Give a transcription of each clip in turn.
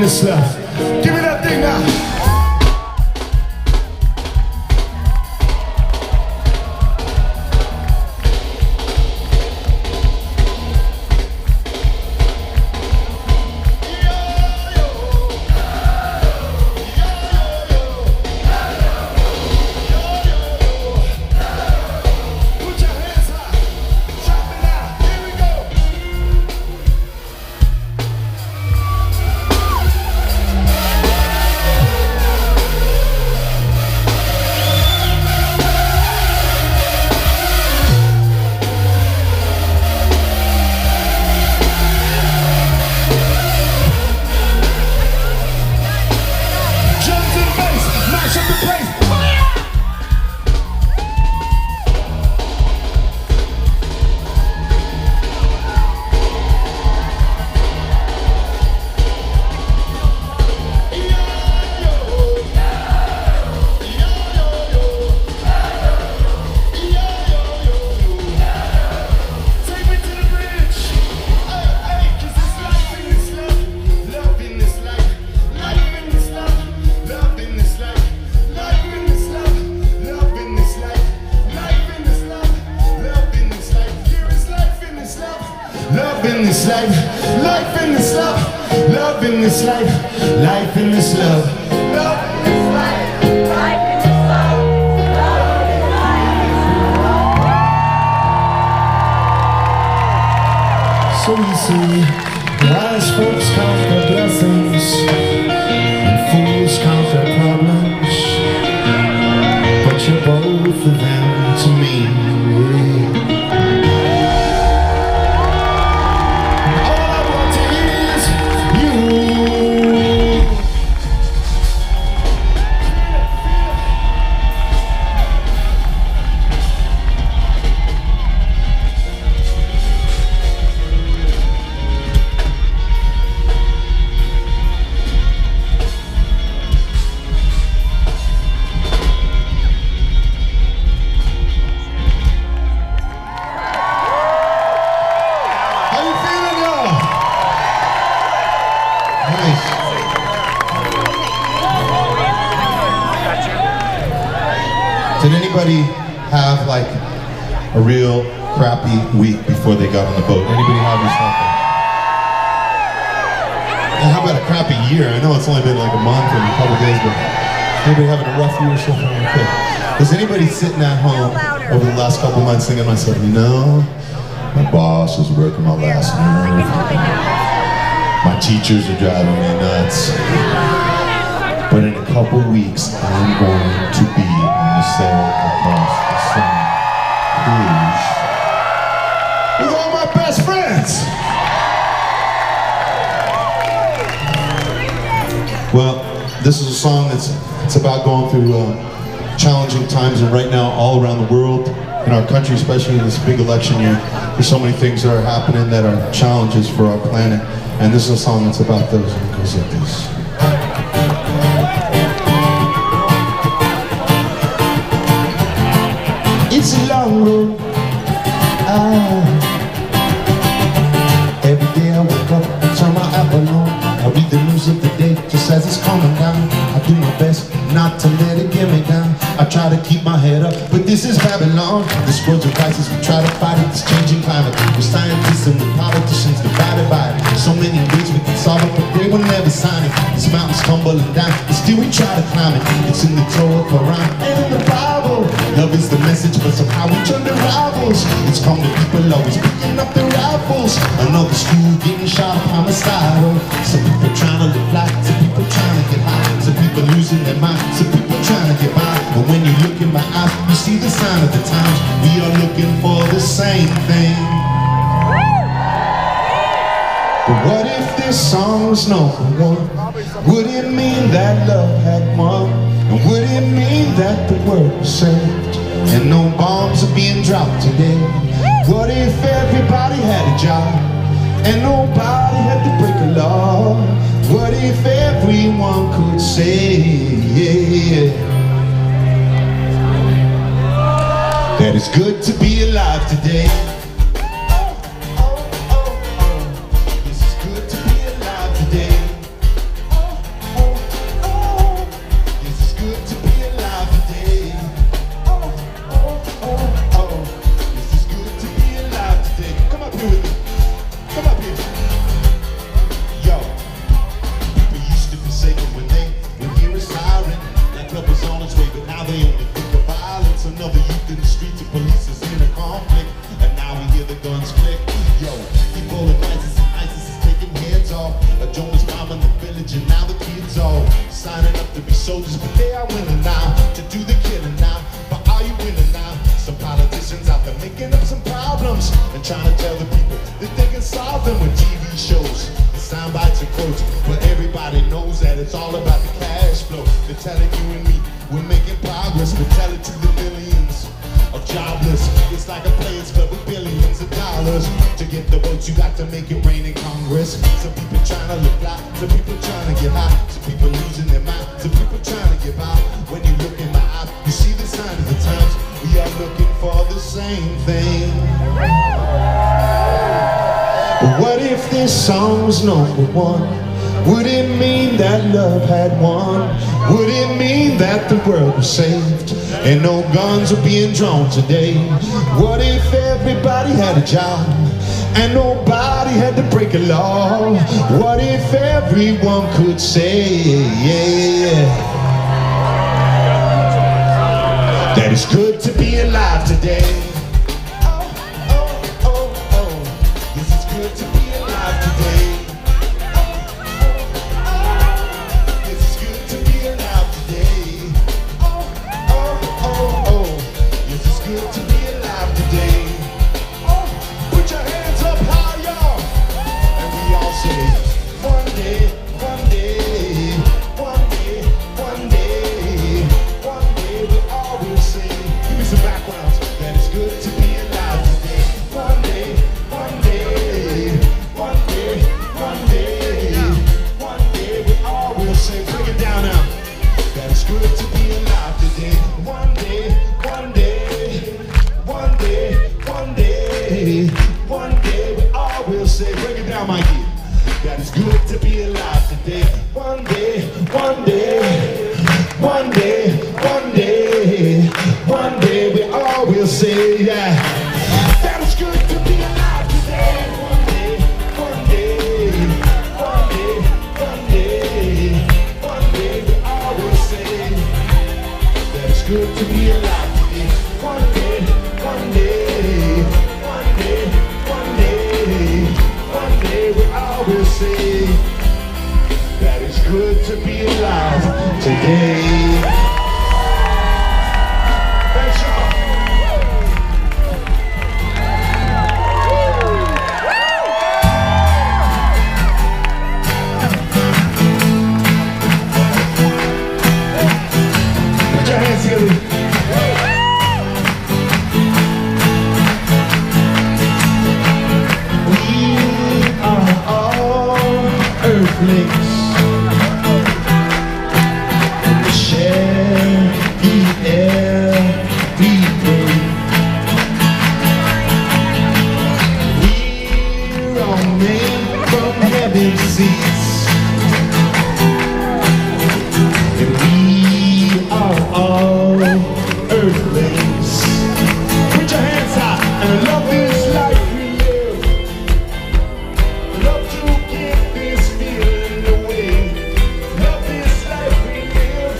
this love. Give me that thing now. Life in this love, love in this life, life in this love, love in this life, life in this love, love in this life. So you see, wise folks count their blessings, and fools count their problems, but you're both of them to me. Did anybody have like a real crappy week before they got on the boat? Anybody have something? And how about a crappy year? I know it's only been like a month and a couple days, but anybody having a rough year or something? Okay. Was anybody sitting at home over the last couple months thinking to myself, you know, my boss is working my last nerve. My teachers are driving me nuts. But in a couple weeks, I'm going to be on the sail across the sun cruise with all my best friends. Well, this is a song it's about going through challenging times, and right now, all around the world, in our country, especially in this big election year, there's so many things that are happening that are challenges for our planet. And this is a song that's about those, and it goes like this. It's a long road. Every day I wake up, turn my app on. I read the news of the day just as it's coming down. I do my best not to let it get me down. I try to keep my head up, but this is Babylon. This world's a crisis, we try to fight it. This changing climate, with scientists and with politicians divided by it. So many ways we can solve it, but they will never sign it. This mountain's tumbling down, but still we try to climb it. It's in the Torah, Quran, and in the Bible. Love is the message, but somehow we turn to rivals. It's come to people always picking up their rifles. Another school getting shot up homicidal. Some people trying to live life, some people trying to get high, some people losing their mind, some people trying to get by. But when you look in my eyes, you see the sign of the times. We are looking for the same thing. But what if this song was number one? Would it mean that love had won? And would it mean that the world was saved? And no bombs are being dropped today? What if everybody had a job? And nobody had to break a law? What if everyone could say that it's good to be alive today? This is good to be alive today. and now the kids all signing up to be soldiers, but they are willing now to do the killing now. But are you willing now? Some politicians out there making up some problems and trying to tell the people that they can solve them with TV shows and sound bites and quotes. But everybody knows that it's all about the cash flow. They're telling you and me we're making progress, but tell it to the millions of jobless. It's like a players club with billions of dollars. To get the votes, you got to make it rain in Congress. Some people trying to look fly, some people trying to get high, some people losing their mind, some people trying to give out. When you look in my eyes, you see the signs of the times. We are looking for the same thing. But what if this song was #1? Would it mean that love had won? Would it mean that the world was saved and no guns were being drawn today? What if everybody had a job and nobody had to break a law? What if everyone could say that it's good to be alive today? Oh, oh, oh, oh, yes, it's good to be alive today. One day we all will say, break it down, Mikey. That it's good to be alive today. One day, one day, one day, one day, one day we all will say, yeah, that it's good to be alive today. One day, one day, one day, one day, one day we all will say that it's good to be alive today. One day, one day. We'll say that it's good to be alive today. Thanks, y'all. Put your hands together. Earthlings, we share the air we breathe. We're all made from heaven's seas, and we are all earthlings. Put your hands out and love this life we live. Love to give this feeling away. Love this life we live,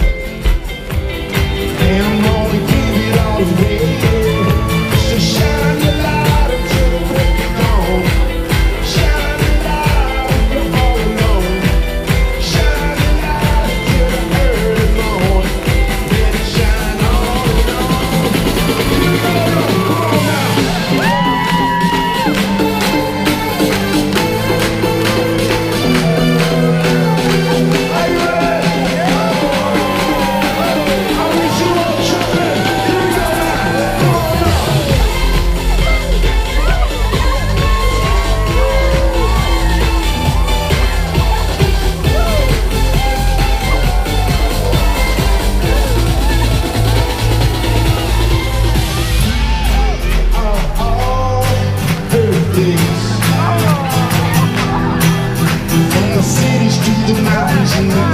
and I'm gonna give it all away. So shine the light until the break of dawn. Shine the light when you're all alone. Shine the light till the early morn. Let it shine all along. Come on now. From the cities to the mountains and the